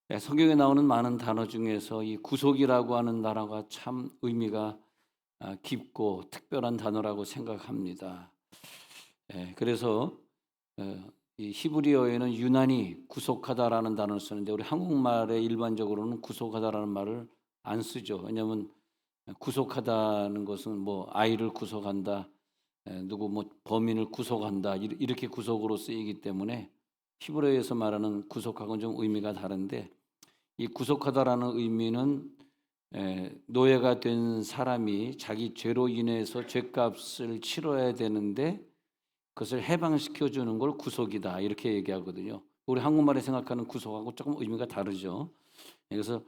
네, 성경에 나오는 많은 단어 중에서 이 구속이라고 하는 단어가 참 의미가 깊고 특별한 단어라고 생각합니다. 그래서 이 히브리어에는 유난히 구속하다라는 단어를 쓰는데 우리 한국말에 일반적으로는 구속하다라는 말을 안 쓰죠. 왜냐하면 구속하다는 것은 뭐 아이를 구속한다, 누구 뭐 범인을 구속한다 이렇게 구속으로 쓰이기 때문에 히브리어에서 말하는 구속하고는 좀 의미가 다른데 이 구속하다라는 의미는 노예가 된 사람이 자기 죄로 인해서 죄값을 치러야 되는데 그것을 해방시켜 주는 걸 구속이다 이렇게 얘기하거든요. 우리 한국말에 생각하는 구속하고 조금 의미가 다르죠. 그래서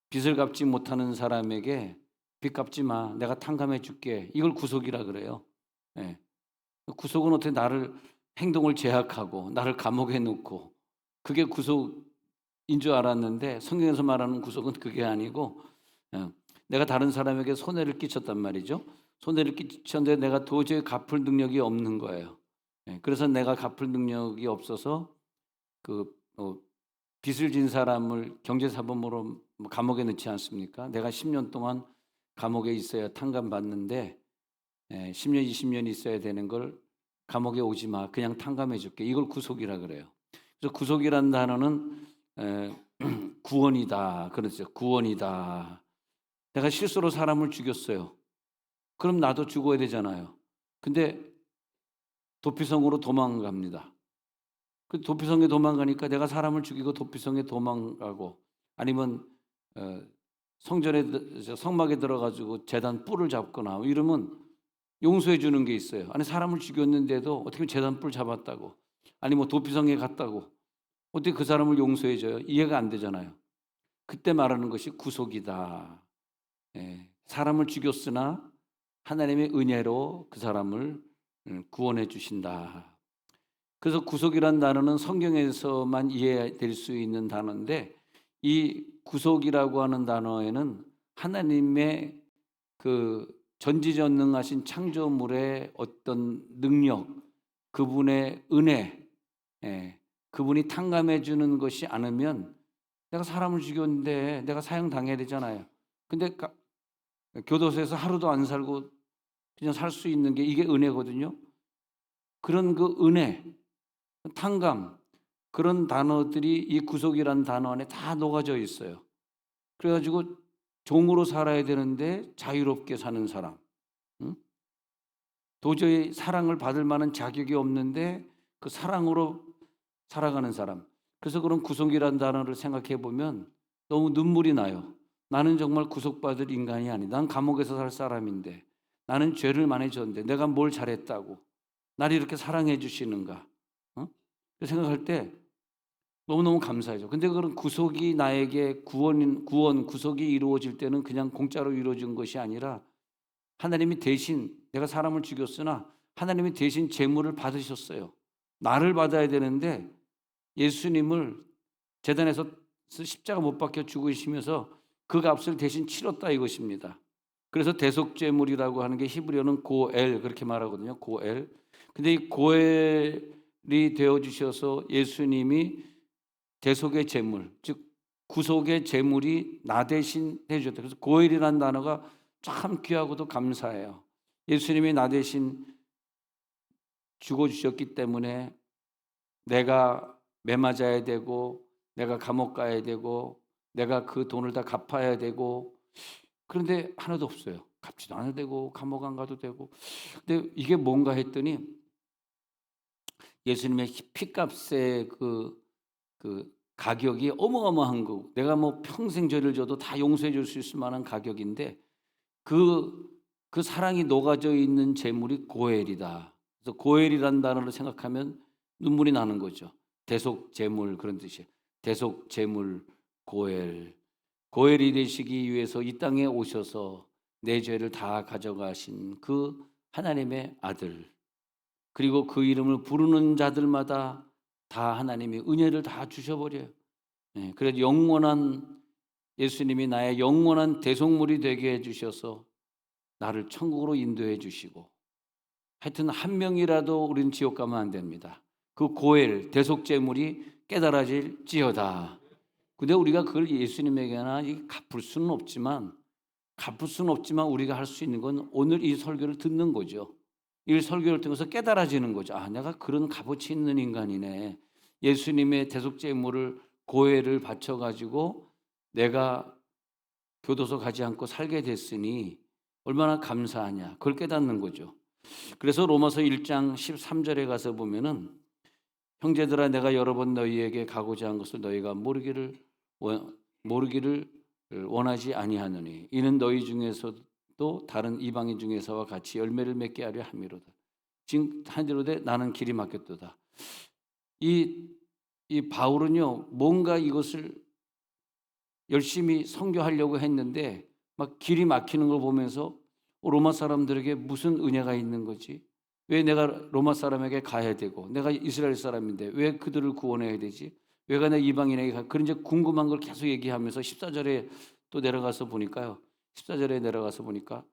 빚을 갚지 못하는 사람에게 빚 갚지 마, 내가 탕감해 줄게, 이걸 구속이라 그래요. 예. 구속은 어떻게 나를 행동을 제약하고 나를 감옥에 넣고 그게 구속인 줄 알았는데 성경에서 말하는 구속은 그게 아니고 어, 내가 다른 사람에게 손해를 끼쳤단 말이죠. 손해를 끼쳤는데 내가 도저히 갚을 능력이 없는 거예요. 그래서 내가 갚을 능력이 없어서 그 빚을 진 사람을 경제사범으로 뭐 감옥에 넣지 않습니까? 내가 10년 동안 감옥에 있어야 탕감받는데 10년, 20년 있어야 되는 걸 감옥에 오지 마, 그냥 탕감해 줄게. 이걸 구속이라 그래요. 그래서 구속이라는 단어는 구원이다. 그렇죠. 구원이다. 내가 실수로 사람을 죽였어요. 그럼 나도 죽어야 되잖아요. 근데 도피성으로 도망갑니다. 그 도피성에 도망가니까 내가 사람을 죽이고 도피성에 도망가고 아니면 어, 성막에 들어가지고 제단 뿔을 잡거나 이러면 용서해 주는 게 있어요. 아니 사람을 죽였는데도 어떻게 제단 뿔 잡았다고, 아니 뭐 도피성에 갔다고 어떻게 그 사람을 용서해 줘요? 이해가 안 되잖아요. 그때 말하는 것이 구속이다. 사람을 죽였으나 하나님의 은혜로 그 사람을 구원해 주신다. 그래서 구속이란 단어는 성경에서만 이해될 수 있는 단어인데 이 구속이라고 하는 단어에는 하나님의 그 전지전능하신 창조물의 어떤 능력, 그분의 은혜, 그분이 탕감해 주는 것이 않으면 내가 사람을 죽였는데 내가 사형당해야 되잖아요. 근데 교도소에서 하루도 안 살고 그냥 살 수 있는 게 이게 은혜거든요. 그런 그 은혜, 탕감, 그런 단어들이 이 구속이라는 단어 안에 다 녹아져 있어요. 그래 가지고 종으로 살아야 되는데 자유롭게 사는 사람. 응? 도저히 사랑을 받을 만한 자격이 없는데 그 사랑으로 살아가는 사람. 그래서 그런 구속이라는 단어를 생각해 보면 너무 눈물이 나요. 나는 정말 구속받을 인간이 아니다. 난 감옥에서 살 사람인데 나는 죄를 많이 졌는데 내가 뭘 잘했다고 나를 이렇게 사랑해 주시는가? 어? 생각할 때 너무너무 감사하죠. 근데 그런 구속이 나에게 구속이 이루어질 때는 그냥 공짜로 이루어진 것이 아니라 하나님이 대신 내가 사람을 죽였으나 하나님이 대신 제물을 받으셨어요. 나를 받아야 되는데 예수님을 제단에서 십자가 못 박혀 죽으시면서 그 값을 대신 치렀다 이것입니다. 그래서 대속제물이라고 하는 게 히브리어는 고엘 그렇게 말하거든요. 고엘. 근데 이 고엘이 되어 주셔서 예수님이 대속의 제물, 즉 구속의 제물이 나 대신 해주셨다. 그래서 고엘이라는 단어가 참 귀하고도 감사해요. 예수님이 나 대신 죽어주셨기 때문에 내가 매 맞아야 되고 내가 감옥 가야 되고 내가 그 돈을 다 갚아야 되고 그런데 하나도 없어요. 갚지도 않아도 되고 감옥 안 가도 되고. 근데 이게 뭔가 했더니 예수님의 피값의 그 가격이 어마어마한 거고 내가 뭐 평생 죄를 져도 다 용서해 줄 수 있을 만한 가격인데 그 사랑이 녹아져 있는 제물이 고엘이다. 그래서 고엘이라는 단어를 생각하면 눈물이 나는 거죠. 대속 제물 그런 뜻이에요. 대속 제물 고엘. 고엘이 되시기 위해서 이 땅에 오셔서 내 죄를 다 가져가신 그 하나님의 아들. 그리고 그 이름을 부르는 자들마다 다 하나님이 은혜를 다 주셔버려요. 그래서 영원한 예수님이 나의 영원한 대속물이 되게 해주셔서 나를 천국으로 인도해 주시고 하여튼 한 명이라도 우리는 지옥 가면 안 됩니다. 그 고엘 대속제물이 깨달아질지어다. 근데 우리가 그걸 예수님에게나 갚을 수는 없지만 우리가 할 수 있는 건 오늘 이 설교를 듣는 거죠. 이 설교를 통해서 깨달아지는 거죠. 아, 내가 그런 값어치 있는 인간이네. 예수님의 대속제물을 고해를 바쳐 가지고 내가 교도소 가지 않고 살게 됐으니 얼마나 감사하냐. 그걸 깨닫는 거죠. 그래서 로마서 1장 13절에 가서 보면은 형제들아 내가 여러 번 너희에게 가고자 한 것을 너희가 모르기를 원하지 아니하노니 이는 너희 중에서도 다른 이방인 중에서와 같이 열매를 맺게 하려 함이로다. 지금 한대로되 나는 길이 막혔도다. 이 바울은요 뭔가 이것을 열심히 선교하려고 했는데 막 길이 막히는 걸 보면서 로마 사람들에게 무슨 은혜가 있는 거지? 왜 내가 로마 사람에게 가야 되고 내가 이스라엘 사람인데 왜 그들을 구원해야 되지? 왜가 내 이방인에게 가? 그런 이제 궁금한 걸 계속 얘기하면서 14절에 또 내려가서 보니까요. 14절에 내려가서 보니까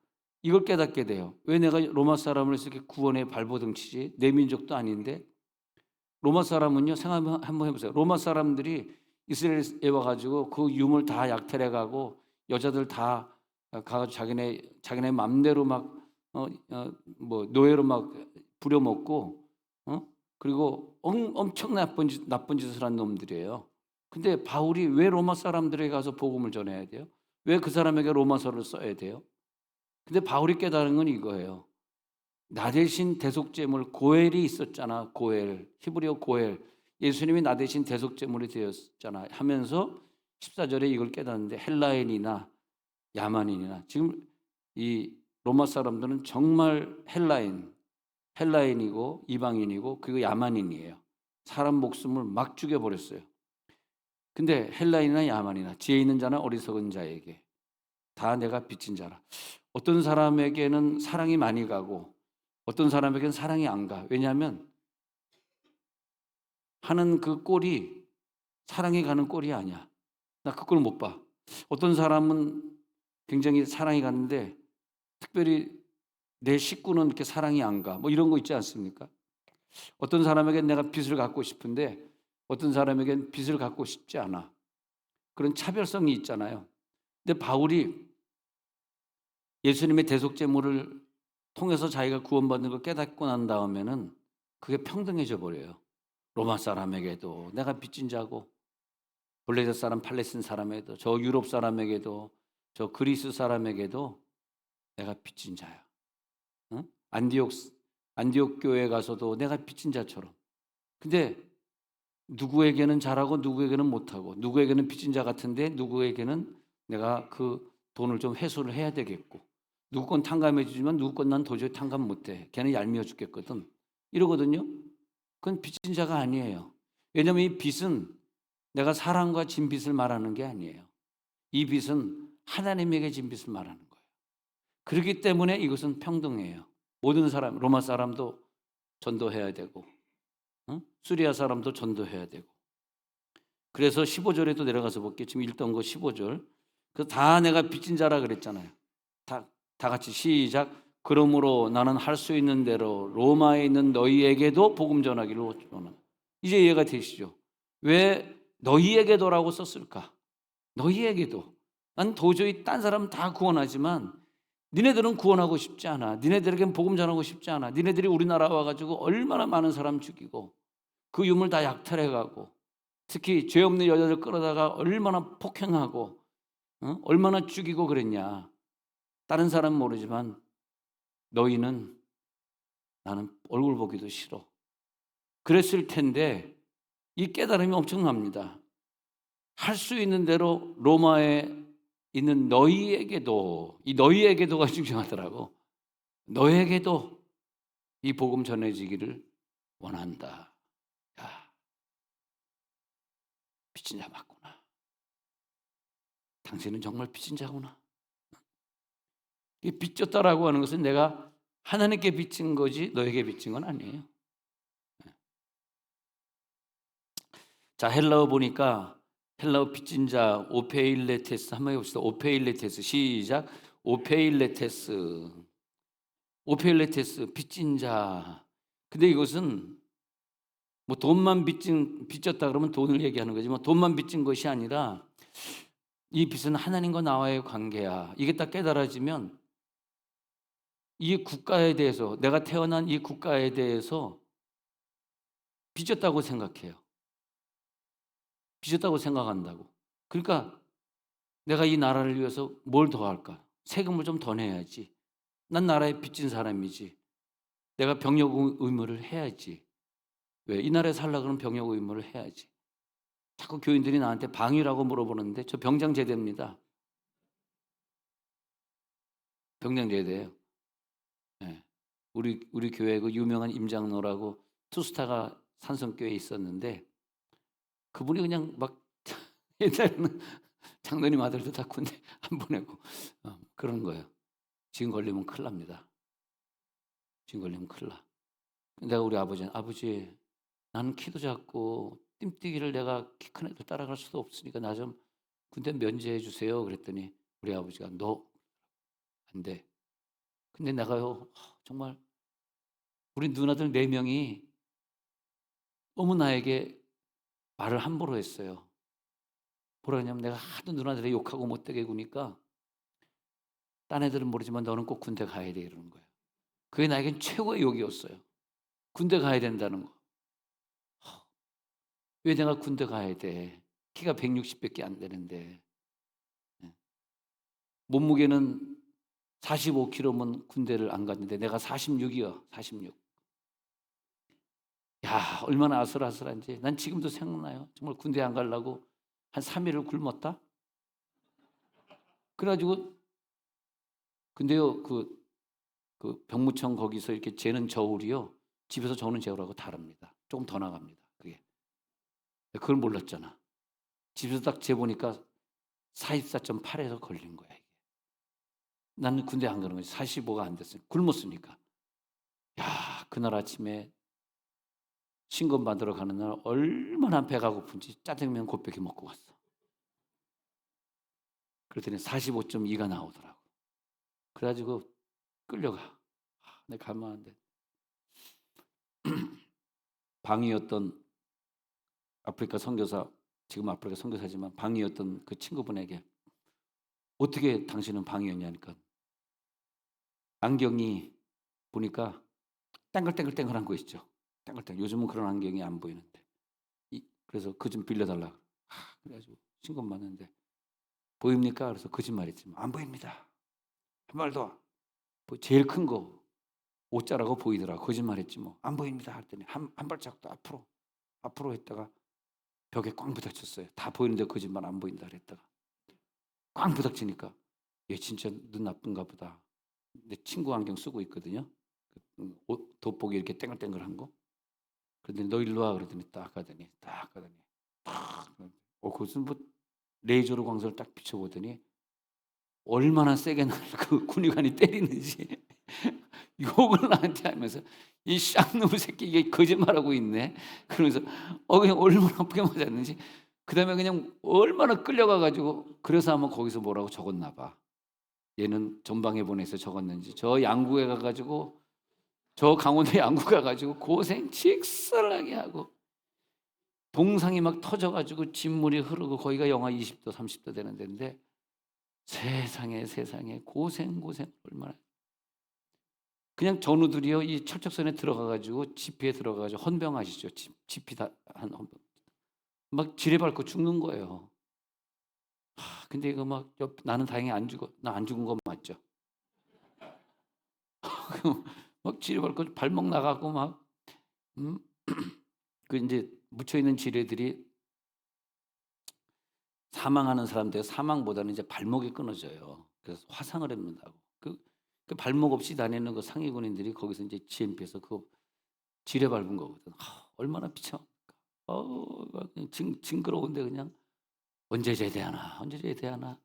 이걸 깨닫게 돼요. 왜 내가 로마 사람을 이렇게 구원에 발버둥치지? 내 민족도 아닌데 로마 사람은요. 생각 한번 해보세요. 로마 사람들이 이스라엘에 와가지고 그 유물 다 약탈해 가고 여자들 다 가서 자기네 맘대로 막 뭐 노예로 막 부려먹고 그리고 엄청 나쁜 짓을 한 놈들이에요. 근데 바울이 왜 로마 사람들에게 가서 복음을 전해야 돼요? 왜 그 사람에게 로마서를 써야 돼요? 근데 바울이 깨달은 건 이거예요. 나 대신 대속제물 고엘이 있었잖아. 고엘. 히브리어 고엘. 예수님이 나 대신 대속제물이 되었잖아 하면서 14절에 이걸 깨닫는데 헬라인이나 야만인이나 지금 이 로마 사람들은 정말 헬라인이고 이방인이고 그리고 야만인이에요. 사람 목숨을 막 죽여버렸어요. 근데 헬라인이나 야만이나 지혜 있는 자나 어리석은 자에게 다 내가 빚진 자라. 어떤 사람에게는 사랑이 많이 가고 어떤 사람에게는 사랑이 안 가. 왜냐하면 하는 그 꼴이 사랑이 가는 꼴이 아니야. 나 그걸 못 봐. 어떤 사람은 굉장히 사랑이 가는데 특별히 내 식구는 이렇게 사랑이 안 가. 뭐 이런 거 있지 않습니까? 어떤 사람에겐 내가 빚을 갚고 싶은데 어떤 사람에겐 빚을 갚고 싶지 않아. 그런 차별성이 있잖아요. 근데 바울이 예수님의 대속제물을 통해서 자기가 구원받는 걸 깨닫고 난 다음에는 그게 평등해져 버려요. 로마 사람에게도 내가 빚진 자고 블레셋 사람, 팔레스틴 사람에게도 저 유럽 사람에게도 저 그리스 사람에게도 내가 빚진 자야. 응? 안디옥 교회에 가서도 내가 빚진 자처럼. 근데 누구에게는 잘하고 누구에게는 못하고 누구에게는 빚진 자 같은데 누구에게는 내가 그 돈을 좀 회수를 해야 되겠고 누구 건 탕감해 주지만 누구 건 난 도저히 탕감 못해. 걔는 얄미워 죽겠거든. 이러거든요. 그건 빚진 자가 아니에요. 왜냐하면 이 빚은 내가 사랑과 진 빚을 말하는 게 아니에요. 이 빚은 하나님에게 진 빚을 말하는 거예요. 그렇기 때문에 이것은 평등해요. 모든 사람, 로마 사람도 전도해야 되고 수리아 사람도 전도해야 되고. 그래서 15절에도 내려가서 볼게요. 지금 읽던 거 15절. 그 다 내가 빚진 자라 그랬잖아요. 다 같이 시작. 그러므로 나는 할 수 있는 대로 로마에 있는 너희에게도 복음 전하기를 원하노라. 이제 이해가 되시죠? 왜 너희에게도라고 썼을까? 너희에게도. 난 도저히 딴 사람 다 구원하지만 니네들은 구원하고 싶지 않아. 니네들에겐 복음 전하고 싶지 않아. 니네들이 우리나라 와가지고 얼마나 많은 사람 죽이고 그 유물 다 약탈해가고 특히 죄 없는 여자들 끌어다가 얼마나 폭행하고 얼마나 죽이고 그랬냐. 다른 사람은 모르지만 너희는 나는 얼굴 보기도 싫어. 그랬을 텐데 이 깨달음이 엄청납니다. 할 수 있는 대로 로마에 있는 너희에게도 이 너희에게도가 중요하더라고. 너에게도 이 복음 전해지기를 원한다. 야, 빚진 자 맞구나. 당신은 정말 빚진 자구나. 이 빚졌다라고 하는 것은 내가 하나님께 빚진 거지 너에게 빚진 건 아니에요. 자, 헬라어 보니까 헬라어 빚진 자 오페일레테스 한번 해봅시다. 오페일레테스 시작. 오페일레테스 빚진 자. 근데 이것은 뭐 돈만 빚졌다 그러면 돈을 얘기하는 거지 뭐 돈만 빚진 것이 아니라 이 빚은 하나님과 나와의 관계야. 이게 딱 깨달아지면 이 국가에 대해서 내가 태어난 이 국가에 대해서 빚졌다고 생각해요. 빚졌다고 생각한다고. 그러니까 내가 이 나라를 위해서 뭘 더 할까? 세금을 좀 더 내야지. 난 나라에 빚진 사람이지. 내가 병역 의무를 해야지. 왜? 이 나라에 살려고 그러면 병역 의무를 해야지. 자꾸 교인들이 나한테 방위라고 물어보는데 저 병장제대입니다. 병장제대예요. 예. 우리 교회 그 유명한 임장로라고 투스타가 산성교회에 있었는데 그분이 그냥 막 옛날에는 장로님 아들도 다 군대 안 보내고 그런 거예요. 지금 걸리면 큰일 납니다. 지금 걸리면 큰일 나. 내가 우리 아버지 나는 키도 작고 뜀뛰기를 내가 키 큰 애들 따라갈 수도 없으니까 나 좀 군대 면제해 주세요. 그랬더니 우리 아버지가 너 안 돼. 근데 내가요 정말 우리 누나들 4명이 너무 나에게 말을 함부로 했어요. 뭐라 했냐면 내가 하도 누나들이 욕하고 못되게 구니까 딴 애들은 모르지만 너는 꼭 군대 가야 돼 이러는 거예요. 그게 나에겐 최고의 욕이었어요. 군대 가야 된다는 거. 왜 내가 군대 가야 돼? 키가 160밖에 안 되는데. 예. 몸무게는 45kg면 군대를 안 갔는데 내가 46이야. 46. 야, 얼마나 아슬아슬한지. 난 지금도 생각나요. 정말 군대 안 가려고 한 3일을 굶었다. 그래 가지고 근데요. 병무청 거기서 이렇게 재는 저울이요. 집에서 저는 저울하고 다릅니다. 조금 더 나갑니다. 그게. 그걸 몰랐잖아. 집에서 딱 재보니까 44.8에서 걸린 거야. 이게. 나는 군대 안 가는 거지. 45가 안 됐으니 굶었으니까. 야, 그날 아침에 신검 받으러 가는 날 얼마나 배가 고픈지 짜장면 곱빼기 먹고 갔어. 그랬더니 45.2가 나오더라고. 그래가지고 끌려가. 내가 가면 안 돼. 방이었던 아프리카 선교사, 지금 아프리카 선교사지만 방이었던 그 친구분에게 어떻게 당신은 방이었냐니까 안경이 보니까 땡글땡글땡글한 거 있죠. 땡글땡글. 요즘은 그런 안경이 안 보이는데. 그래서 그 좀 빌려달라. 그래가지고 신검 받는데 보입니까? 그래서 거짓말했지. 안 보입니다. 한 말 더. 뭐 제일 큰 거 옷자라고 보이더라. 거짓말했지 뭐. 안 보입니다. 했더니 한 발짝 더 앞으로 했다가 벽에 꽝 부닥쳤어요. 다 보이는데 거짓말 안 보인다 그랬다가 꽝 부닥치니까 얘 진짜 눈 나쁜가 보다. 내 친구 안경 쓰고 있거든요. 옷 돋보기 이렇게 땡글땡글한 거. 그랬더니 너 일로 와 그러더니 딱 가더니 그것은 뭐 레이저로 광선을 딱 비춰보더니 얼마나 세게 날 그 군의관이 때리는지 욕을 나한테 하면서 이 쌍놈의 새끼 이게 거짓말하고 있네. 그러면서 그냥 얼마나 아프게 맞았는지 그다음에 그냥 얼마나 끌려가 가지고 그래서 아마 거기서 뭐라고 적었나 봐. 얘는 전방에 보내서 적었는지 저 양구에 가 가지고 저 강원도 양구 가 가지고 고생 직설하게 하고 동상이 막 터져 가지고 진물이 흐르고 거기가 영하 20도 30도 되는 데인데 세상에 고생 얼마나 그냥 전우들이요 이 철책선에 들어가 가지고 지피에 들어가 가지고 헌병하시죠. 지피 다 한 헌병. 막 지뢰밟고 죽는 거예요. 근데 이거 막 나는 다행히 안 죽어. 나 안 죽은 건 맞죠? 막 지뢰밟고 발목 나가고 막 음? 그 인제 묻혀 있는 지뢰들이 사망하는 사람들 사망보다는 이제 발목이 끊어져요. 그래서 화상을 입는다고. 그 발목 없이 다니는 그 상위 군인들이 거기서 이제 GMP에서 그 지뢰 밟은 거거든. 얼마나 비참합니까. 막 그냥 징그러운데 그냥 언제 제대하나, 언제 제대하나.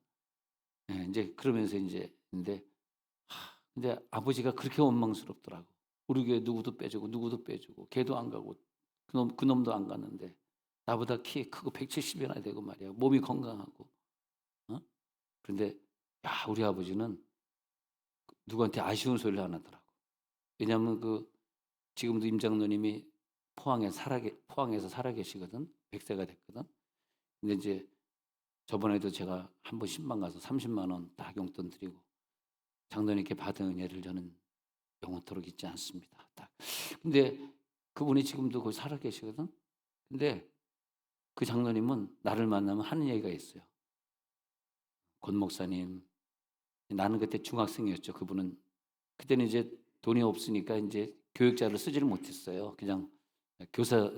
예, 인제 그러면서 인제 근데 아버지가 그렇게 원망스럽더라고. 우리 교회 누구도 빼주고 걔도 안 가고 그놈도 안 갔는데 나보다 키 크고 170이나 되고 말이야. 몸이 건강하고. 어? 그런데 야, 우리 아버지는 누구한테 아쉬운 소리를 안 하더라고. 왜냐하면 지금도 임 장로님이 포항에서 살아 계시거든. 100세가 됐거든. 근데 이제 저번에도 제가 한 번 신방 가서 30만 원 딱 용돈 드리고 장로님께 받은 은혜를 저는 영원토록 잊지 않습니다. 딱. 근데 그분이 지금도 거기 살아 계시거든. 근데 그 장로님은 나를 만나면 하는 얘기가 있어요. 권 목사님, 나는 그때 중학생이었죠. 그분은 그때는 이제 돈이 없으니까 이제 교육자를 쓰지를 못했어요. 그냥 교사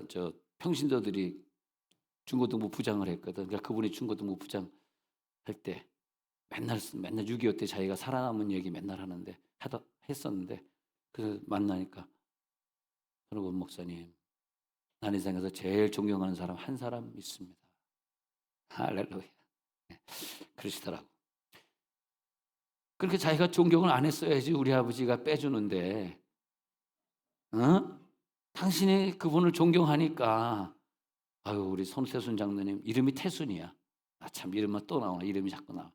평신도들이 중고등부 부장을 했거든. 그러니까 그분이 중고등부 부장 할 때 맨날 6.25 때 자기가 살아남은 얘기 맨날 하는데 했었는데 그 만나니까 권 목사님, 난 이 세상에서 제일 존경하는 사람 한 사람 있습니다. 할렐루야. 그러시더라고. 그렇게 자기가 존경을 안 했어야지 우리 아버지가 빼주는데, 어? 당신이 그분을 존경하니까, 아유, 우리 손태순 장로님, 이름이 태순이야. 아, 참, 이름만 또 나오나, 이름이 자꾸 나와.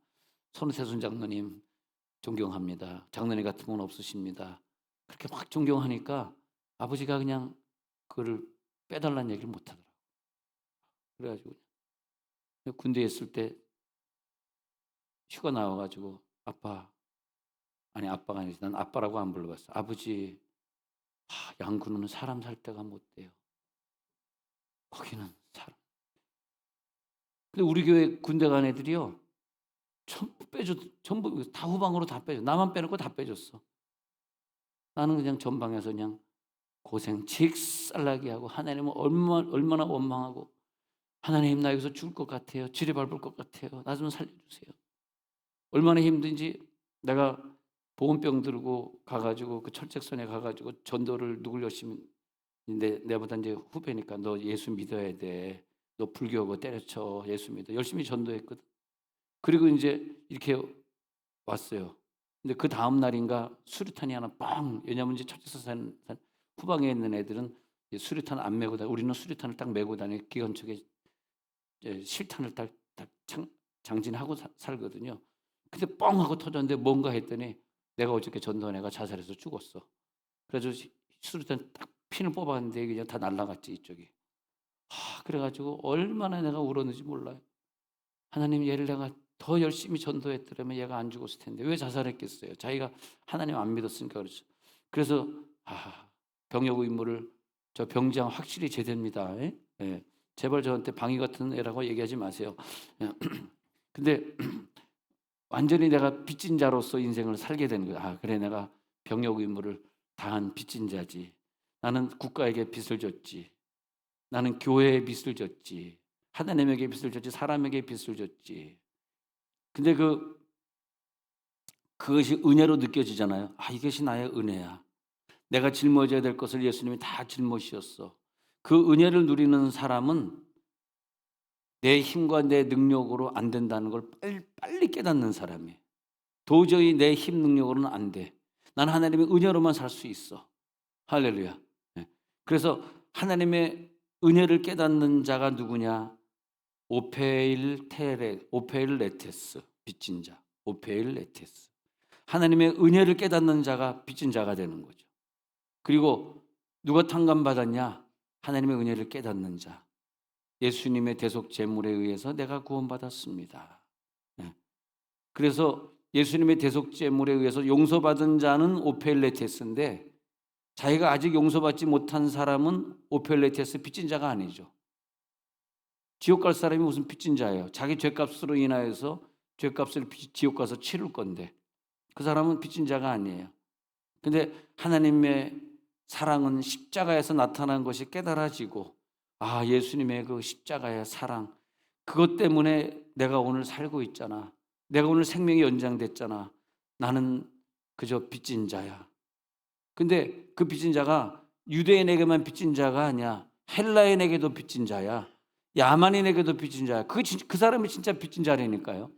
손태순 장로님, 존경합니다. 장로님 같은 분 없으십니다. 그렇게 막 존경하니까 아버지가 그냥 그를 빼달라는 얘기를 못 하더라고. 그래가지고, 군대에 있을 때 휴가 나와가지고, 아빠가 아니지, 난 아빠라고 안 불러봤어. 아버지, 양구는 사람 살 데가 못 돼요. 거기는 사람. 근데 우리 교회 군대 간 애들이요, 전부 다 후방으로 다 빼줘. 나만 빼놓고 다 빼줬어. 나는 그냥 전방에서 그냥 고생 직살나게 하고, 하나님은 얼마나 원망하고, 하나님 나 여기서 죽을 것 같아요. 지뢰 밟을 것 같아요. 나 좀 살려주세요. 얼마나 힘든지 내가 보온병 들고 가가지고 그 철책선에 가가지고 전도를 누굴 열심히, 내보다 이제 후배니까 너 예수 믿어야 돼. 너 불교고 때려쳐. 예수 믿어. 열심히 전도했거든. 그리고 이제 이렇게 왔어요. 근데 그 다음 날인가 수류탄이 하나 빵. 왜냐면 이제 철책선 후방에 있는 애들은 수류탄 안 메고 다니. 우리는 수류탄을 딱 메고 다니. 기관총에 실탄을 딱 장진하고 살거든요. 근데 뻥 하고 터졌는데 뭔가 했더니 내가 어저께 전도한 애가 자살해서 죽었어. 그래서 수류탄 딱 핀을 뽑았는데 그냥 다 날아갔지 이쪽이. 그래가지고 얼마나 내가 울었는지 몰라요. 하나님, 얘를 내가 더 열심히 전도했더라면 얘가 안 죽었을 텐데 왜 자살했겠어요? 자기가 하나님 안 믿었으니까 그렇죠. 그래서 병역 의무를 저 병장 확실히 제대입니다. 예. 제발 저한테 방위 같은 애라고 얘기하지 마세요. 근데 완전히 내가 빚진 자로서 인생을 살게 되는 거야. 그래, 내가 병역 의무를 다한 빚진 자지. 나는 국가에게 빚을 졌지. 나는 교회에 빚을 졌지. 하나님에게 빚을 졌지. 사람에게 빚을 졌지. 근데 그것이 은혜로 느껴지잖아요. 이것이 나의 은혜야. 내가 짊어져야 될 것을 예수님이 다 짊어지셨어. 그 은혜를 누리는 사람은 내 힘과 내 능력으로 안 된다는 걸 빨리 깨닫는 사람이에요. 도저히 내 힘 능력으로는 안 돼. 난 하나님의 은혜로만 살 수 있어. 할렐루야. 그래서 하나님의 은혜를 깨닫는 자가 누구냐? 오페일레테스, 빚진 자. 오페일레테스. 하나님의 은혜를 깨닫는 자가 빚진 자가 되는 거죠. 그리고 누가 탕감받았냐? 하나님의 은혜를 깨닫는 자. 예수님의 대속 제물에 의해서 내가 구원받았습니다. 그래서 예수님의 대속 제물에 의해서 용서받은 자는 오펠레테스인데 자기가 아직 용서받지 못한 사람은 오펠레테스, 빚진 자가 아니죠. 지옥 갈 사람이 무슨 빚진 자예요? 자기 죄값으로 인하여서 죄값을 지옥 가서 치를 건데 그 사람은 빚진 자가 아니에요. 근데 하나님의 사랑은 십자가에서 나타난 것이 깨달아지고 예수님의 그 십자가의 사랑, 그것 때문에 내가 오늘 살고 있잖아. 내가 오늘 생명이 연장됐잖아. 나는 그저 빚진 자야. 근데 그 빚진 자가 유대인에게만 빚진 자가 아니야. 헬라인에게도 빚진 자야. 야만인에게도 빚진 자야. 그 사람이 진짜 빚진 자라니까요.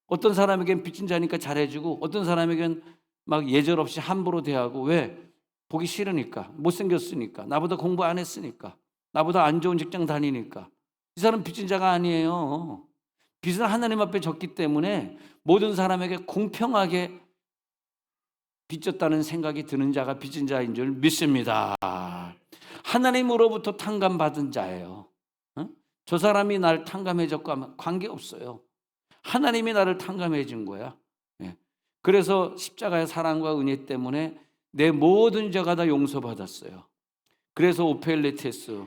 어떤 사람에겐 빚진 자니까 잘해주고 어떤 사람에겐 막 예절없이 함부로 대하고. 왜? 보기 싫으니까, 못생겼으니까, 나보다 공부 안 했으니까, 나보다 안 좋은 직장 다니니까. 이 사람 빚진 자가 아니에요. 빚은 하나님 앞에 졌기 때문에 모든 사람에게 공평하게 빚졌다는 생각이 드는 자가 빚진 자인 줄 믿습니다. 하나님으로부터 탕감받은 자예요. 어? 저 사람이 날 탕감해줬고 하면 관계없어요. 하나님이 나를 탕감해 준 거야. 예. 그래서 십자가의 사랑과 은혜 때문에 내 모든 죄가 다 용서받았어요. 그래서 오펠레테스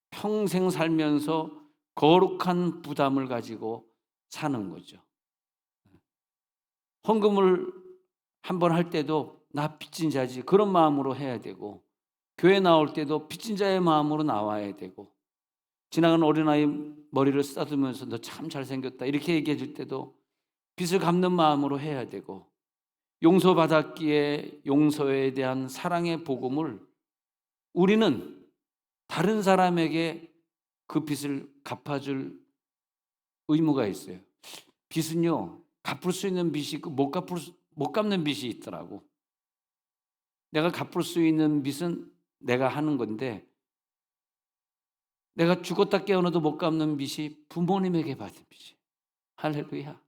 평생 살면서 거룩한 부담을 가지고 사는 거죠. 헌금을 한번 할 때도 나 빚진 자지 그런 마음으로 해야 되고, 교회 나올 때도 빚진 자의 마음으로 나와야 되고, 지나가는 어린아이 머리를 쓰다듬으면서 너 참 잘생겼다 이렇게 얘기해 줄 때도 빚을 갚는 마음으로 해야 되고, 용서받았기에 용서에 대한 사랑의 복음을 우리는 다른 사람에게 그 빚을 갚아줄 의무가 있어요. 빚은요, 갚을 수 있는 빚이 있고 못 갚는 빚이 있더라고. 내가 갚을 수 있는 빚은 내가 하는 건데, 내가 죽었다 깨어나도 못 갚는 빚이 부모님에게 받은 빚이. 할렐루야.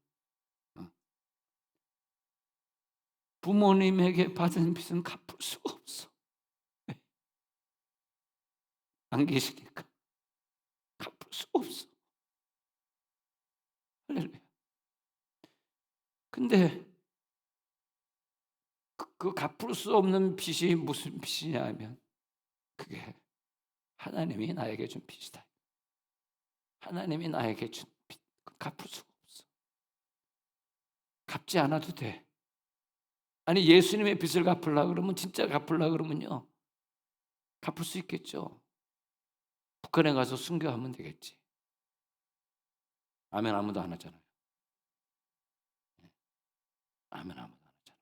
부모님에게 받은 빚은 갚을 수가 없어. 안 계시니까 갚을 수가 없어. 할렐루야. 근데 그 갚을 수 없는 빚이 무슨 빚이냐 하면 그게 하나님이 나에게 준 빚이다. 하나님이 나에게 준 빚. 갚을 수가 없어. 갚지 않아도 돼. 아니, 예수님의 빚을 갚으려고 그러면, 진짜 갚으려고 그러면요, 갚을 수 있겠죠. 북한에 가서 순교하면 되겠지. 아멘 아무도 안 하잖아요. 아멘 아무도 안 하잖아.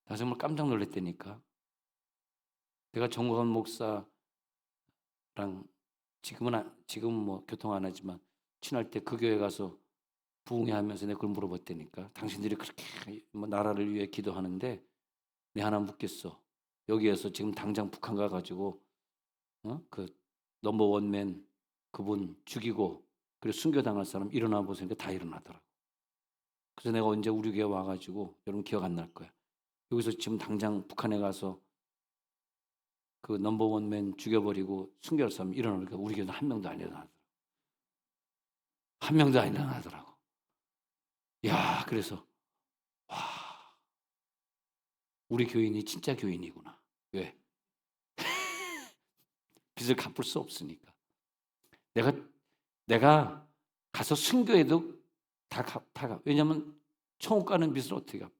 나 정말 깜짝 놀랐다니까. 내가 정광훈 목사랑 지금 뭐 교통 안 하지만 친할 때 그 교회 가서 부흥회 하면서 내가 그걸 물어봤다니까. 당신들이 그렇게 뭐 나라를 위해 기도하는데 내 하나 묻겠어. 여기에서 지금 당장 북한 가가지고 그 넘버 원맨 그분 죽이고 그리고 순교당할 사람 일어나 보세요. 다 일어나더라고. 그래서 내가 언제 우리 교회 와가지고, 여러분 기억 안 날 거야, 여기서 지금 당장 북한에 가서 그 넘버 원맨 죽여버리고 순교할 사람 일어나니까 우리 교회는 한 명도 안 일어나더라고. 한 명도 안 일어나더라고. 야, 그래서 와, 우리 교인이 진짜 교인이구나. 왜? 빚을 갚을 수 없으니까. 내가 가서 순교해도 다 갚아. 왜냐하면 천국 가는 빚을 어떻게 갚아?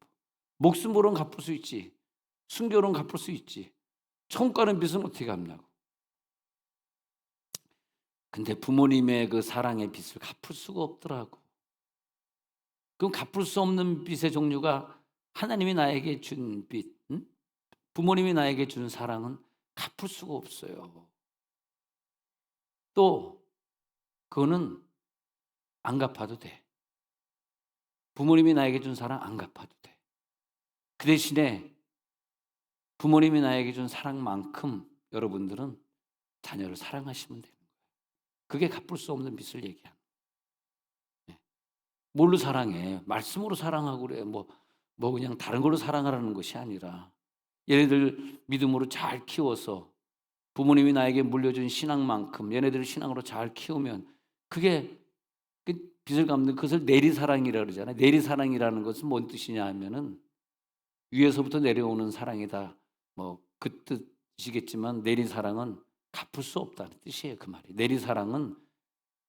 목숨으로는 갚을 수 있지. 순교로는 갚을 수 있지. 천국 가는 빚은 어떻게 갚냐고. 근데 부모님의 그 사랑의 빚을 갚을 수가 없더라고. 그럼 갚을 수 없는 빚의 종류가 하나님이 나에게 준 빚, 부모님이 나에게 준 사랑은 갚을 수가 없어요. 또 그거는 안 갚아도 돼. 부모님이 나에게 준 사랑 안 갚아도 돼. 그 대신에 부모님이 나에게 준 사랑만큼 여러분들은 자녀를 사랑하시면 되는 거예요. 그게 갚을 수 없는 빚을 얘기하는 거예요. 뭘로 사랑해? 말씀으로 사랑하고 그래. 뭐 그냥 다른 걸로 사랑하라는 것이 아니라, 얘네들 믿음으로 잘 키워서 부모님이 나에게 물려준 신앙만큼 얘네들을 신앙으로 잘 키우면 그게 그 빚을 갚는, 그것을 내리사랑이라고 그러잖아요. 내리사랑이라는 것은 뭔 뜻이냐 하면은 위에서부터 내려오는 사랑이다. 뭐 그 뜻이겠지만 내리사랑은 갚을 수 없다는 뜻이에요. 그 말이. 내리사랑은,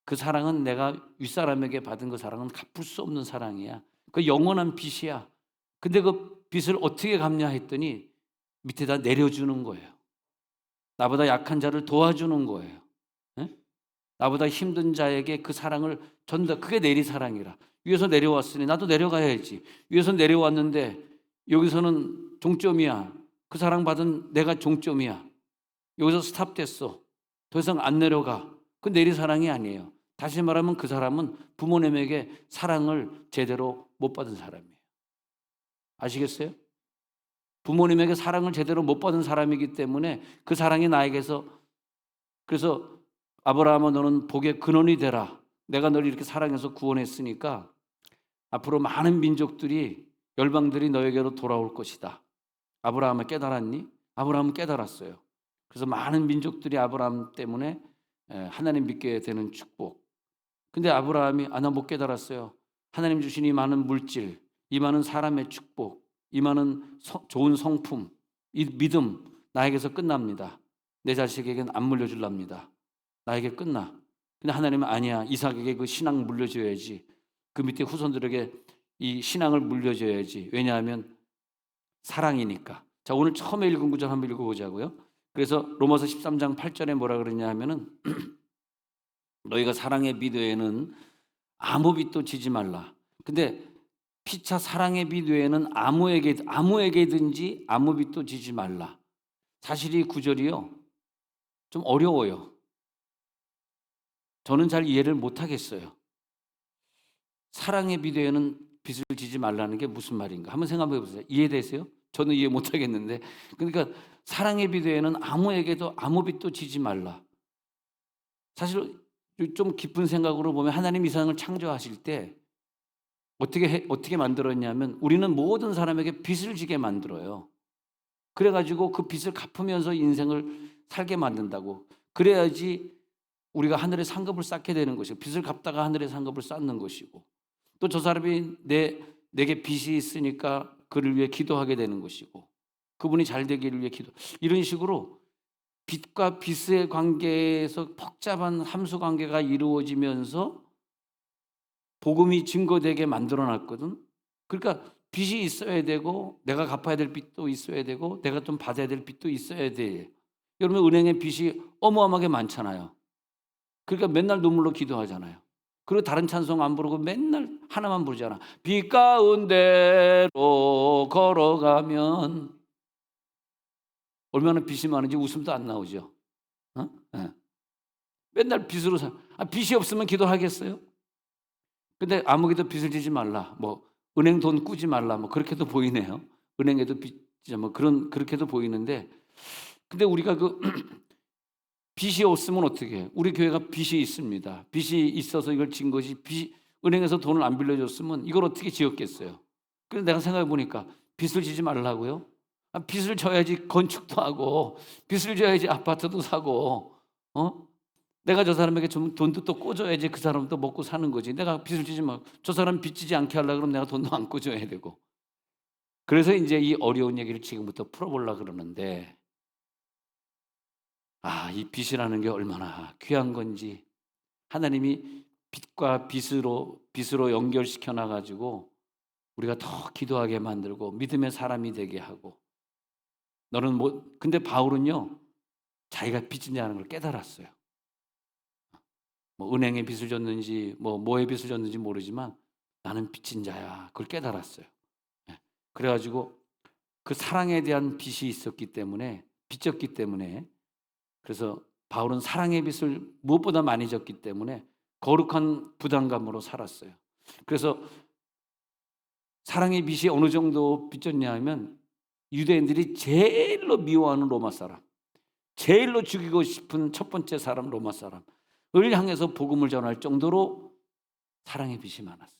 그 사랑은 내가 윗사람에게 받은 그 사랑은 갚을 수 없는 사랑이야. 그 영원한 빚이야. 근데 그 빚을 어떻게 갚냐 했더니 밑에다 내려주는 거예요. 나보다 약한 자를 도와주는 거예요. 네? 나보다 힘든 자에게 그 사랑을 전다. 그게 내리사랑이라. 위에서 내려왔으니 나도 내려가야지. 위에서 내려왔는데 여기서는 종점이야. 그 사랑받은 내가 종점이야. 여기서 스탑됐어. 더 이상 안 내려가. 그 내리사랑이 아니에요. 다시 말하면 그 사람은 부모님에게 사랑을 제대로 못 받은 사람이에요. 아시겠어요? 부모님에게 사랑을 제대로 못 받은 사람이기 때문에 그 사랑이 나에게서, 그래서 아브라함아 너는 복의 근원이 되라. 내가 너를 이렇게 사랑해서 구원했으니까 앞으로 많은 민족들이 열방들이 너에게로 돌아올 것이다. 아브라함을 깨달았니? 아브라함은 깨달았어요. 그래서 많은 민족들이 아브라함 때문에 하나님 믿게 되는 축복. 근데 아브라함이 나 못 깨달았어요. 하나님 주신 이 많은 물질, 이 많은 사람의 축복, 이 많은 좋은 성품, 이 믿음 나에게서 끝납니다. 내 자식에겐 안 물려줄랍니다. 나에게 끝나. 근데 하나님은 아니야. 이삭에게 그 신앙 물려줘야지. 그 밑에 후손들에게 이 신앙을 물려줘야지. 왜냐하면 사랑이니까. 자, 오늘 처음에 읽은 구절 한번 읽어보자고요. 그래서 로마서 13장 8절에 뭐라 그러냐 하면은 너희가 사랑의 비도에는 아무 빚도 지지 말라. 근데 피차 사랑의 빚 외에는 아무에게든지 아무 빚도 지지 말라. 사실 이 구절이요 좀 어려워요. 저는 잘 이해를 못 하겠어요. 사랑의 빚 외에는 빚을 지지 말라는 게 무슨 말인가? 한번 생각해 보세요. 이해되세요? 저는 이해 못 하겠는데. 그러니까 사랑의 빚 외에는 아무에게도 아무 빚도 지지 말라. 사실 좀 깊은 생각으로 보면 하나님 이 세상을 창조하실 때 어떻게 만들었냐면 우리는 모든 사람에게 빚을 지게 만들어요. 그래가지고 그 빚을 갚으면서 인생을 살게 만든다고. 그래야지 우리가 하늘의 상급을 쌓게 되는 것이고 빚을 갚다가 하늘의 상급을 쌓는 것이고 또 저 사람이 내게 빚이 있으니까 그를 위해 기도하게 되는 것이고 그분이 잘 되기를 위해 이런 식으로 빚과 빚의 관계에서 복잡한 함수 관계가 이루어지면서 복음이 증거되게 만들어놨거든. 그러니까 빚이 있어야 되고 내가 갚아야 될 빚도 있어야 되고 내가 좀 받아야 될 빚도 있어야 돼. 여러분 은행에 빚이 어마어마하게 많잖아요. 그러니까 맨날 눈물로 기도하잖아요. 그리고 다른 찬송 안 부르고 맨날 하나만 부르잖아. 빚 가운데로 걸어가면 얼마나 빚이 많은지 웃음도 안 나오죠. 네. 맨날 빚으로 빚이 없으면 기도하겠어요? 근데 아무에게도 빚을 지지 말라. 뭐 은행 돈 꾸지 말라. 뭐 그렇게도 보이네요. 은행에도 빚지 뭐 그렇게도 보이는데 근데 우리가 그 빚이 없으면 어떻게 해? 우리 교회가 빚이 있습니다. 빚이 있어서 이걸 진 것이 은행에서 돈을 안 빌려줬으면 이걸 어떻게 지었겠어요? 그래서 내가 생각해 보니까 빚을 지지 말라고요? 빚을 져야지 건축도 하고 빚을 져야지 아파트도 사고 내가 저 사람에게 좀 돈도 또 꿔줘야지 그 사람도 먹고 사는 거지. 내가 빚을 지지 마. 저 사람 빚 지지 않게 하려고 그러면 내가 돈도 안 꿔줘야 되고. 그래서 이제 이 어려운 얘기를 지금부터 풀어보려고 그러는데 이 빚이라는 게 얼마나 귀한 건지 하나님이 빚과 빚으로 연결시켜 놔가지고 우리가 더 기도하게 만들고 믿음의 사람이 되게 하고 너는 근데 바울은요 자기가 빚진 자라는 걸 깨달았어요. 뭐 은행에 빚을 졌는지 뭐에 빚을 졌는지 모르지만 나는 빚진 자야. 그걸 깨달았어요. 그래가지고 그 사랑에 대한 빚이 있었기 때문에 빚졌기 때문에 그래서 바울은 사랑의 빚을 무엇보다 많이 졌기 때문에 거룩한 부담감으로 살았어요. 그래서 사랑의 빚이 어느 정도 빚졌냐 하면 유대인들이 제일로 미워하는 로마 사람, 제일로 죽이고 싶은 첫 번째 사람 로마 사람을 향해서 복음을 전할 정도로 사랑의 빚이 많았어요.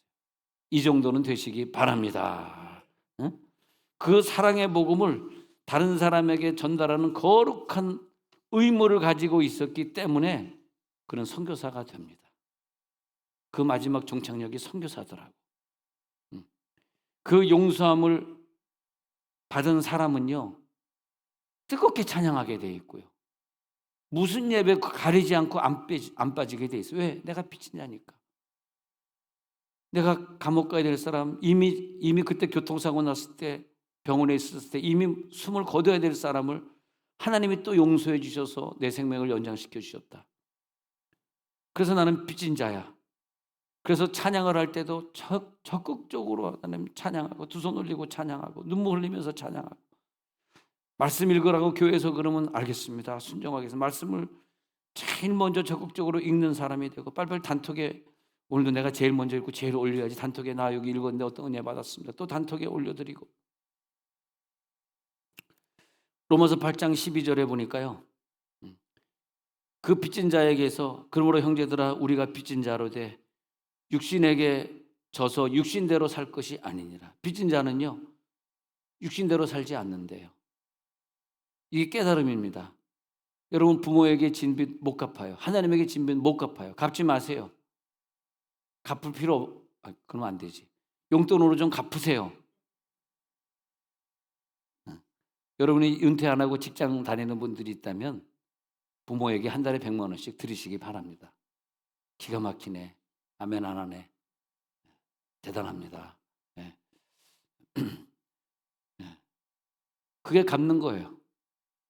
이 정도는 되시기 바랍니다. 그 사랑의 복음을 다른 사람에게 전달하는 거룩한 의무를 가지고 있었기 때문에 그는 선교사가 됩니다. 그 마지막 종착역이 선교사더라고. 그 용서함을 받은 사람은요 뜨겁게 찬양하게 돼 있고요. 무슨 예배 가리지 않고 안 빠지게 돼 있어요. 왜? 내가 빚진 자니까. 내가 감옥 가야 될 사람, 이미 그때 교통사고 났을 때 병원에 있었을 때 이미 숨을 거둬야 될 사람을 하나님이 또 용서해 주셔서 내 생명을 연장시켜 주셨다. 그래서 나는 빚진 자야. 그래서 찬양을 할 때도 적극적으로 하나님 찬양하고 두 손 올리고 찬양하고 눈물 흘리면서 찬양하고 말씀 읽으라고 교회에서 그러면 알겠습니다. 순종하겠습니다. 말씀을 제일 먼저 적극적으로 읽는 사람이 되고 빨리빨리 단톡에 오늘도 내가 제일 먼저 읽고 제일 올려야지. 단톡에 나 여기 읽었는데 어떤 은혜 받았습니다. 또 단톡에 올려드리고 로마서 8장 12절에 보니까요. 그 빚진 자에게서 그러므로 형제들아 우리가 빚진 자로 돼 육신에게 져서 육신대로 살 것이 아니니라. 빚진 자는요, 육신대로 살지 않는데요. 이게 깨달음입니다. 여러분, 부모에게 진 빚 못 갚아요. 하나님에게 진 빚 못 갚아요. 갚지 마세요. 갚을 필요, 그러면 안 되지. 용돈으로 좀 갚으세요. 여러분이 은퇴 안 하고 직장 다니는 분들이 있다면 부모에게 한 달에 100만 원씩 드리시기 바랍니다. 기가 막히네. 아멘 안 하네. 대단합니다. 네. 그게 갚는 거예요.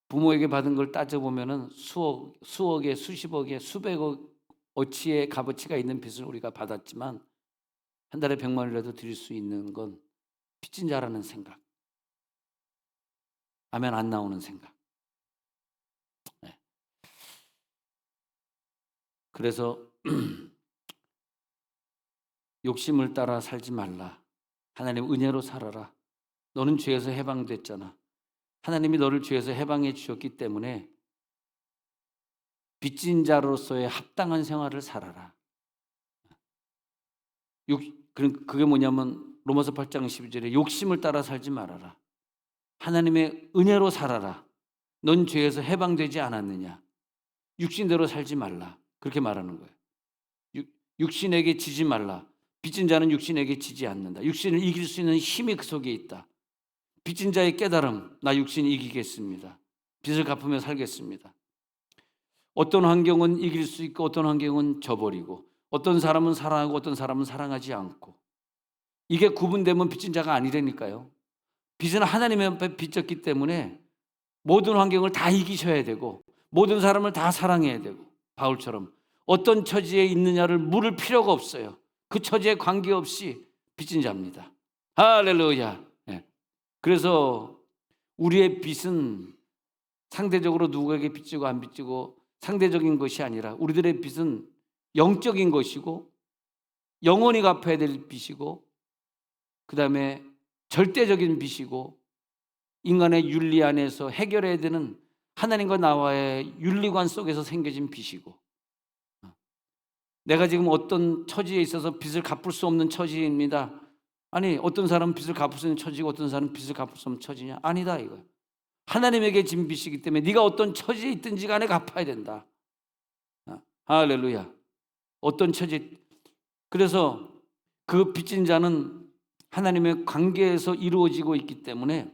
부모에게 받은 걸 따져보면은 수억에 수십억에 수백억 어치의 값어치가 있는 빚을 우리가 받았지만 한 달에 100만 원이라도 드릴 수 있는 건 빚진 자라는 생각. 아멘 안 나오는 생각. 네. 그래서 욕심을 따라 살지 말라. 하나님 은혜로 살아라. 너는 죄에서 해방됐잖아. 하나님이 너를 죄에서 해방해 주셨기 때문에 빚진 자로서의 합당한 생활을 살아라. 그게 뭐냐면 로마서 8장 12절에 욕심을 따라 살지 말아라. 하나님의 은혜로 살아라. 넌 죄에서 해방되지 않았느냐. 육신대로 살지 말라. 그렇게 말하는 거예요. 육신에게 지지 말라. 빚진 자는 육신에게 지지 않는다. 육신을 이길 수 있는 힘이 그 속에 있다. 빚진 자의 깨달음, 나 육신이 이기겠습니다. 빚을 갚으며 살겠습니다. 어떤 환경은 이길 수 있고 어떤 환경은 져버리고 어떤 사람은 사랑하고 어떤 사람은 사랑하지 않고 이게 구분되면 빚진 자가 아니라니까요. 빚은 하나님 앞에 빚졌기 때문에 모든 환경을 다 이기셔야 되고 모든 사람을 다 사랑해야 되고 바울처럼 어떤 처지에 있느냐를 물을 필요가 없어요. 그 처지에 관계없이 빚진 자입니다. 할렐루야. 네. 그래서 우리의 빚은 상대적으로 누구에게 빚지고 안 빚지고 상대적인 것이 아니라 우리들의 빚은 영적인 것이고 영원히 갚아야 될 빚이고 그 다음에 절대적인 빚이고 인간의 윤리 안에서 해결해야 되는 하나님과 나와의 윤리관 속에서 생겨진 빚이고 내가 지금 어떤 처지에 있어서 빚을 갚을 수 없는 처지입니다. 아니 어떤 사람은 빚을 갚을 수 있는 처지고 어떤 사람은 빚을 갚을 수 없는 처지냐? 아니다 이거예요. 하나님에게 진 빚이기 때문에 네가 어떤 처지에 있든지 간에 갚아야 된다. 할렐루야. 어떤 처지. 그래서 그 빚진 자는 하나님의 관계에서 이루어지고 있기 때문에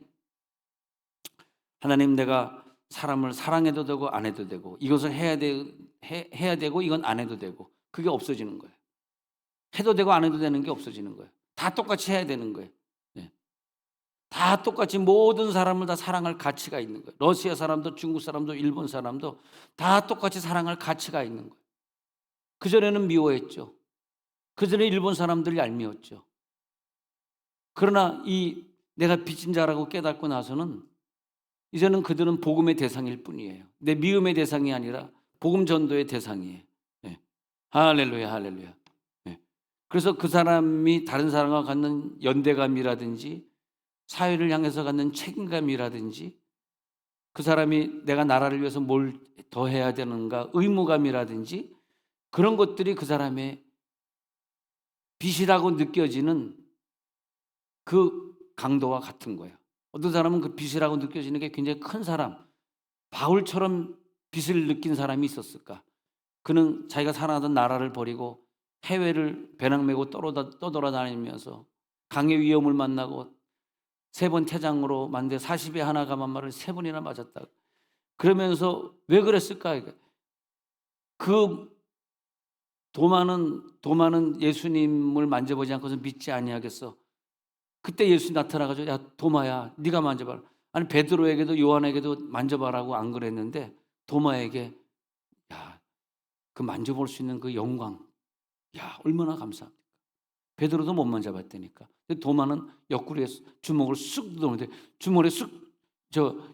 하나님 내가 사람을 사랑해도 되고 안 해도 되고 이것을 해야 되고 이건 안 해도 되고 그게 없어지는 거예요. 해도 되고 안 해도 되는 게 없어지는 거예요. 다 똑같이 해야 되는 거예요. 네. 다 똑같이 모든 사람을 다 사랑할 가치가 있는 거예요. 러시아 사람도 중국 사람도 일본 사람도 다 똑같이 사랑할 가치가 있는 거예요. 그전에는 미워했죠. 그전에 일본 사람들이 얄미웠죠. 그러나 이 내가 빚진 자라고 깨닫고 나서는 이제는 그들은 복음의 대상일 뿐이에요. 내 미움의 대상이 아니라 복음 전도의 대상이에요. 네. 할렐루야, 할렐루야. 네. 그래서 그 사람이 다른 사람과 갖는 연대감이라든지 사회를 향해서 갖는 책임감이라든지 그 사람이 내가 나라를 위해서 뭘 더 해야 되는가 의무감이라든지 그런 것들이 그 사람의 빚이라고 느껴지는 그 강도와 같은 거예요. 어떤 사람은 그 빚이라고 느껴지는 게 굉장히 큰 사람, 바울처럼 빚을 느낀 사람이 있었을까? 그는 자기가 살아가던 나라를 버리고 해외를 배낭 메고 떠돌아다니면서 강의 위험을 만나고 3번 태장으로 만데 40에 하나 감한 말을 3번이나 맞았다. 그러면서 왜 그랬을까? 그 도마는 예수님을 만져보지 않고서 믿지 아니하겠어. 그때 예수님 나타나가지고 야 도마야 네가 만져봐라. 아니 베드로에게도 요한에게도 만져봐라고 안 그랬는데 도마에게 야 그 만져볼 수 있는 그 영광 야 얼마나 감사합니까. 베드로도 못 만져봤다니까. 근데 도마는 옆구리에 주먹을 쑥 들어오는데 주먹에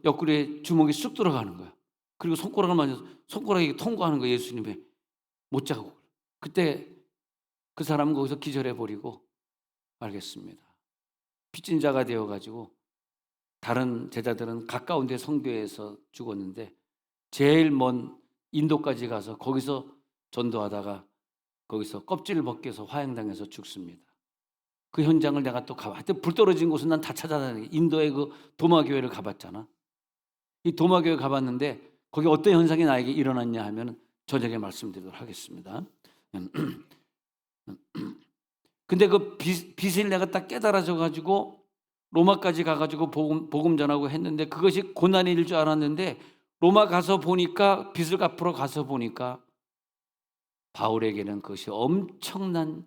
옆구리에 주먹이 쑥 들어가는 거야. 그리고 손가락을 만져서 손가락이 통과하는 거야. 예수님의 못자국을. 그때 그 사람은 거기서 기절해버리고 알겠습니다. 빚진 자가 되어가지고 다른 제자들은 가까운 데 성교에서 죽었는데 제일 먼 인도까지 가서 거기서 전도하다가 거기서 껍질을 벗겨서 화형당해서 죽습니다. 그 현장을 내가 또 하여튼 불 떨어진 곳은 난 다 찾아다니고 인도의 그 도마 교회를 가봤잖아. 이 도마 교회 가봤는데 거기 어떤 현상이 나에게 일어났냐 하면 저녁에 말씀드리도록 하겠습니다. 근데 그 빛을 내가 딱 깨달아져 가지고 로마까지 가가지고 복음 전하고 했는데 그것이 고난일 줄 알았는데 로마 가서 보니까 빚을 갚으러 가서 보니까 바울에게는 그것이 엄청난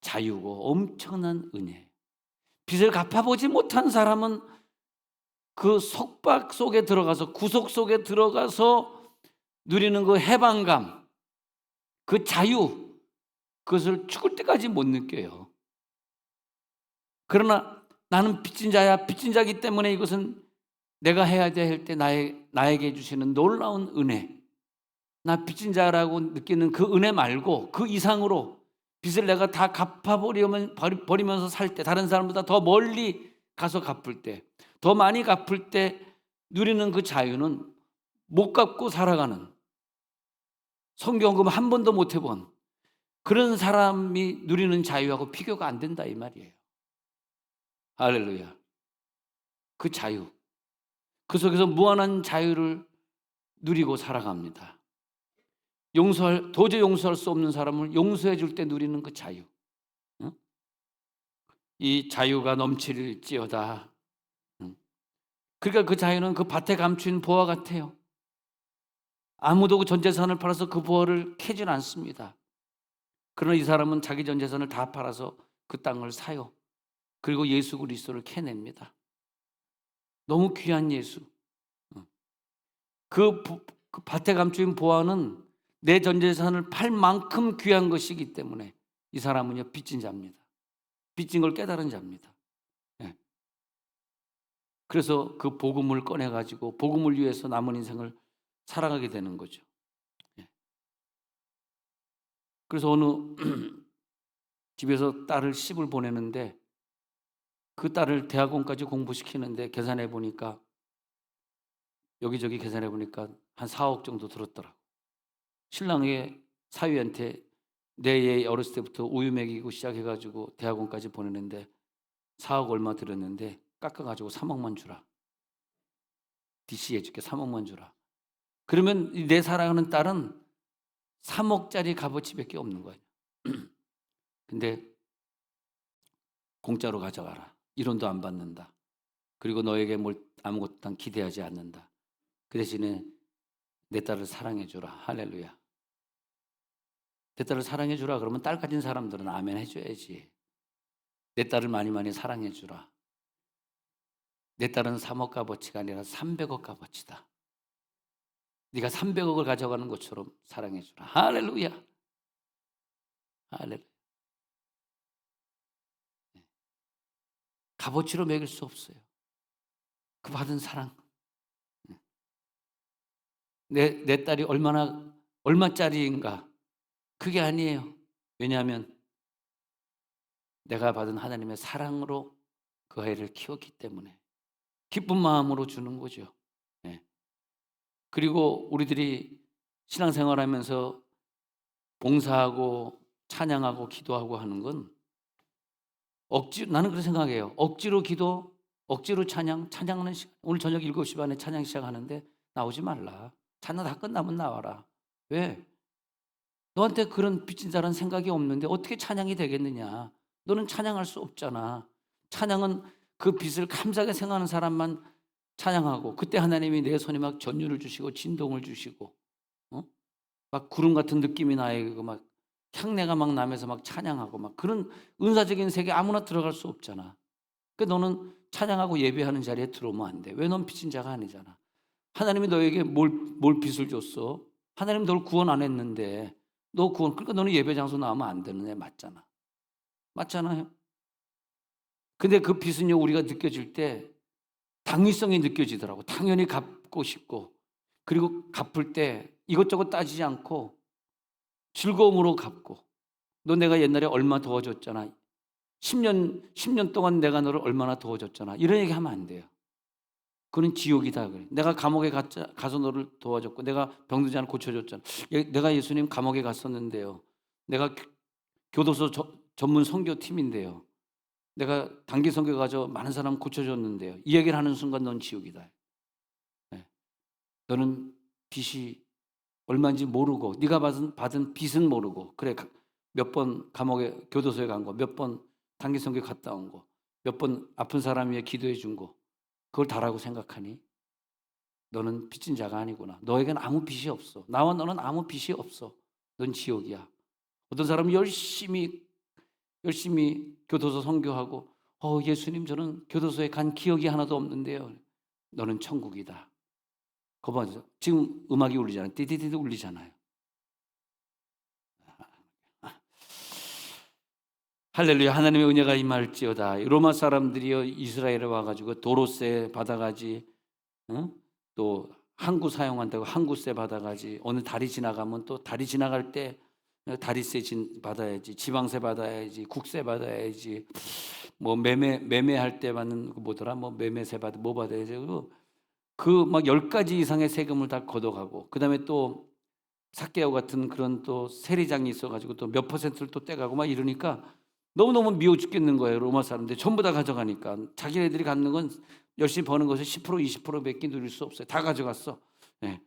자유고 엄청난 은혜. 빚을 갚아보지 못한 사람은 그 속박 속에 들어가서 구속 속에 들어가서 누리는 그 해방감, 그 자유, 그것을 죽을 때까지 못 느껴요. 그러나 나는 빚진 자야. 빚진 자기 때문에 이것은 내가 해야 될 때 나에게 주시는 놀라운 은혜. 나 빚진 자라고 느끼는 그 은혜 말고 그 이상으로 빚을 내가 다 버리면서 살 때, 다른 사람보다 더 멀리 가서 갚을 때, 더 많이 갚을 때 누리는 그 자유는 못 갚고 살아가는, 성경금 한 번도 못 해본 그런 사람이 누리는 자유하고 비교가 안 된다 이 말이에요. 할렐루야. 그 자유, 그 속에서 무한한 자유를 누리고 살아갑니다. 도저히 용서할 수 없는 사람을 용서해 줄 때 누리는 그 자유. 이 자유가 넘칠지어다. 그러니까 그 자유는 그 밭에 감춘 보화 같아요. 아무도 그 전 재산을 팔아서 그 보화를 캐질 않습니다. 그러나 이 사람은 자기 전 재산을 다 팔아서 그 땅을 사요. 그리고 예수 그리스도를 캐냅니다. 너무 귀한 예수. 그 밭에 감춘 보화는 내 전 재산을 팔 만큼 귀한 것이기 때문에 이 사람은요 빚진 자입니다. 빚진 걸 깨달은 자입니다. 예. 그래서 그 복음을 꺼내가지고 복음을 위해서 남은 인생을 살아가게 되는 거죠. 예. 그래서 어느 집에서 딸을 시집을 보내는데 그 딸을 대학원까지 공부시키는데 계산해 보니까 여기저기 계산해 보니까 한 4억 정도 들었더라고. 신랑의 사위한테 내 애 어렸을 때부터 우유 먹이고 시작해가지고 대학원까지 보내는데 4억 얼마 들었는데 깎아가지고 3억만 주라. DC 해줄게 3억만 주라. 그러면 내 사랑하는 딸은 3억짜리 값어치밖에 없는 거예요. 근데 공짜로 가져가라. 1원도 안 받는다. 그리고 너에게 아무것도 난 기대하지 않는다. 그 대신에 내 딸을 사랑해 주라. 할렐루야. 내 딸을 사랑해 주라 그러면 딸 가진 사람들은 아멘 해줘야지. 내 딸을 많이 사랑해 주라. 내 딸은 3억 값어치가 아니라 300억 값어치다. 네가 300억을 가져가는 것처럼 사랑해 주라. 할렐루야. 할렐루야. 값어치로 매길 수 없어요. 그 받은 사랑. 내 딸이 얼마짜리인가? 그게 아니에요. 왜냐하면 내가 받은 하나님의 사랑으로 그 아이를 키웠기 때문에 기쁜 마음으로 주는 거죠. 네. 그리고 우리들이 신앙생활하면서 봉사하고 찬양하고 기도하고 하는 건 나는 그렇게 생각해요. 억지로 기도, 억지로 찬양하는 시간. 오늘 저녁 7시 반에 찬양 시작하는데 나오지 말라. 찬양 다 끝나면 나와라. 왜? 너한테 그런 빚진 자라는 생각이 없는데 어떻게 찬양이 되겠느냐? 너는 찬양할 수 없잖아. 찬양은 그 빚을 감사하게 생각하는 사람만 찬양하고 그때 하나님이 내 손에 막 전율을 주시고 진동을 주시고 막 구름 같은 느낌이 나고 막 향내가 막 나면서 막 찬양하고 막 그런 은사적인 세계 아무나 들어갈 수 없잖아. 그러니까 너는 찬양하고 예배하는 자리에 들어오면 안 돼. 왜? 넌 빚진 자가 아니잖아. 하나님이 너에게 뭘 빚을 줬어? 하나님 널 구원 안 했는데 그러니까 너는 예배 장소 나오면 안 되는 애 맞잖아. 맞잖아요. 근데 그 빚은요 우리가 느껴질 때 당위성이 느껴지더라고. 당연히 갚고 싶고 그리고 갚을 때 이것저것 따지지 않고 즐거움으로 갚고 너 내가 옛날에 얼마 도와줬잖아. 10년 동안 내가 너를 얼마나 도와줬잖아. 이런 얘기 하면 안 돼요. 그건 지옥이다. 그래. 내가 감옥에 가서 너를 도와줬고 내가 병들지 않아 고쳐줬잖아. 내가 예수님 감옥에 갔었는데요. 내가 교도소 전문 선교팀인데요. 내가 단기 선교 가서 많은 사람 고쳐줬는데요. 이 얘기를 하는 순간 넌 지옥이다. 네. 너는 빚이 얼마인지 모르고 네가 받은 빚은 모르고 그래 몇 번 감옥에 교도소에 간 거, 몇 번 단기 선교 갔다 온 거, 몇 번 아픈 사람 위해 기도해 준 거 그걸 다라고 생각하니 너는 빚진 자가 아니구나. 너에게는 아무 빚이 없어. 나와 너는 아무 빚이 없어. 넌 지옥이야. 어떤 사람은 열심히 교도소 선교하고 예수님 저는 교도소에 간 기억이 하나도 없는데요. 너는 천국이다. 거봐 지금 음악이 울리잖아요. 띠디디디 울리잖아요. 할렐루야. 하나님의 은혜가 임할지어다. 로마 사람들이요 이스라엘에 와가지고 도로세 받아가지, 응? 또 항구 사용한다고 항구세 받아가지. 어느 다리 지나가면 또 다리 지나갈 때 다리세 받아야지, 지방세 받아야지, 국세 받아야지, 뭐 매매할 때 받는 그 뭐더라, 뭐 매매세 뭐 받아야지. 그 막 10가지 이상의 세금을 다 걷어가고, 그 다음에 또 삭개오 같은 그런 또 세리장이 있어가지고 또 몇 퍼센트를 또 떼가고 막 이러니까 너무너무 미워 죽겠는 거예요. 로마 사람들 전부 다 가져가니까. 자기네들이 갖는 건 열심히 버는 것을 10% 20%밖에 누릴 수 없어요. 다 가져갔어. 네.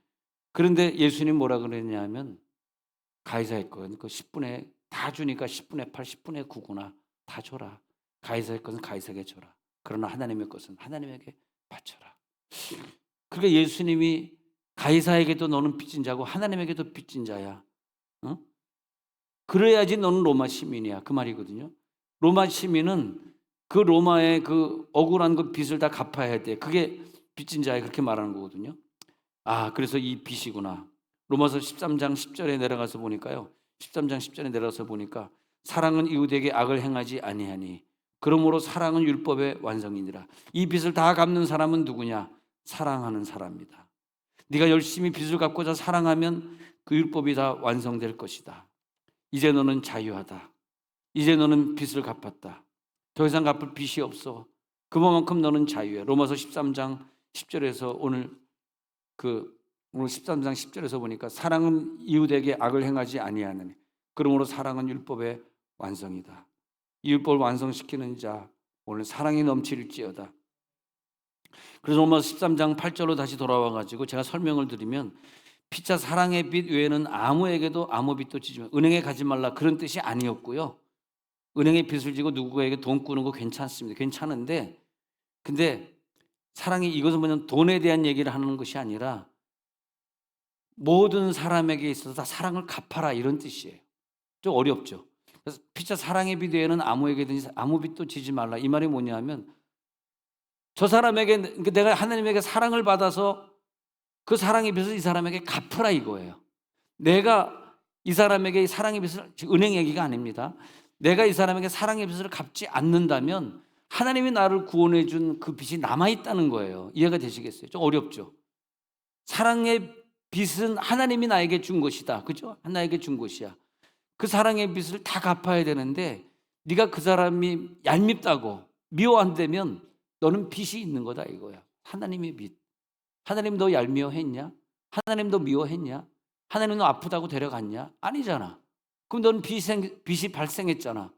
그런데 예수님 뭐라 그랬냐면 가이사의 건 그 10분의 다 주니까 10분의 8, 10분의 9구나. 다 줘라. 가이사의 것은 가이사에게 줘라. 그러나 하나님의 것은 하나님에게 바쳐라. 그러니까 예수님이 가이사에게도 너는 빚진 자고 하나님에게도 빚진 자야. 어? 그래야지 너는 로마 시민이야. 그 말이거든요. 로마 시민은 그 로마의 그 억울한 그 빚을 다 갚아야 돼. 그게 빚진 자야. 그렇게 말하는 거거든요. 그래서 이 빚이구나. 로마서 13장 10절에 내려가서 보니까요. 13장 10절에 내려가서 보니까 사랑은 이웃에게 악을 행하지 아니하니 그러므로 사랑은 율법의 완성이니라. 이 빚을 다 갚는 사람은 누구냐? 사랑하는 사람입니다. 네가 열심히 빚을 갚고자 사랑하면 그 율법이 다 완성될 것이다. 이제 너는 자유하다. 이제 너는 빚을 갚았다. 더 이상 갚을 빚이 없어. 그만큼 너는 자유해. 로마서 13장 10절에서 오늘 13장 10절에서 보니까 사랑은 이웃에게 악을 행하지 아니하느니 그러므로 사랑은 율법의 완성이다. 이 율법을 완성시키는 자 오늘 사랑이 넘칠지어다. 그래서 로마서 13장 8절로 다시 돌아와 가지고 제가 설명을 드리면 피차 사랑의 빚 외에는 아무에게도 아무 빚도 지지 마. 은행에 가지 말라 그런 뜻이 아니었고요. 은행에 빚을 지고 누구에게 돈 꾸는 거 괜찮습니다. 괜찮은데 근데 사랑이 이것은 뭐냐면 돈에 대한 얘기를 하는 것이 아니라 모든 사람에게 있어서 다 사랑을 갚아라 이런 뜻이에요. 좀 어렵죠. 그래서 피차 사랑의 빚 외에는 아무에게든지 아무 빚도 지지 말라. 이 말이 뭐냐면 저 사람에게 내가 하나님에게 사랑을 받아서 그 사랑의 빚을 이 사람에게 갚으라 이거예요. 내가 이 사람에게 사랑의 빚을, 은행 얘기가 아닙니다. 내가 이 사람에게 사랑의 빚을 갚지 않는다면 하나님이 나를 구원해 준 그 빚이 남아있다는 거예요. 이해가 되시겠어요? 좀 어렵죠. 사랑의 빚은 하나님이 나에게 준 것이다. 그죠? 나에게 준 것이야. 그 사랑의 빚을 다 갚아야 되는데 네가 그 사람이 얄밉다고 미워한다면 너는 빚이 있는 거다 이거야. 하나님의 빚. 하나님 너 얄미워했냐? 하나님 너 미워했냐? 하나님 너 아프다고 데려갔냐? 아니잖아. 그럼 너는 빚이 발생했잖아.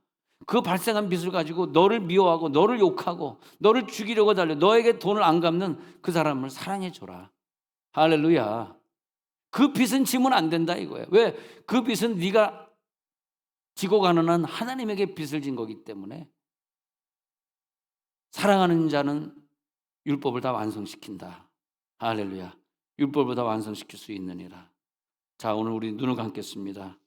그 발생한 빚을 가지고 너를 미워하고 너를 욕하고 너를 죽이려고 달려 너에게 돈을 안 갚는 그 사람을 사랑해줘라. 할렐루야. 그 빚은 지면 안 된다 이거예요. 왜? 그 빚은 네가 지고 가는 한 하나님에게 빚을 진 거기 때문에 사랑하는 자는 율법을 다 완성시킨다. 할렐루야. 율법을 다 완성시킬 수 있느니라. 자, 오늘 우리 눈을 감겠습니다.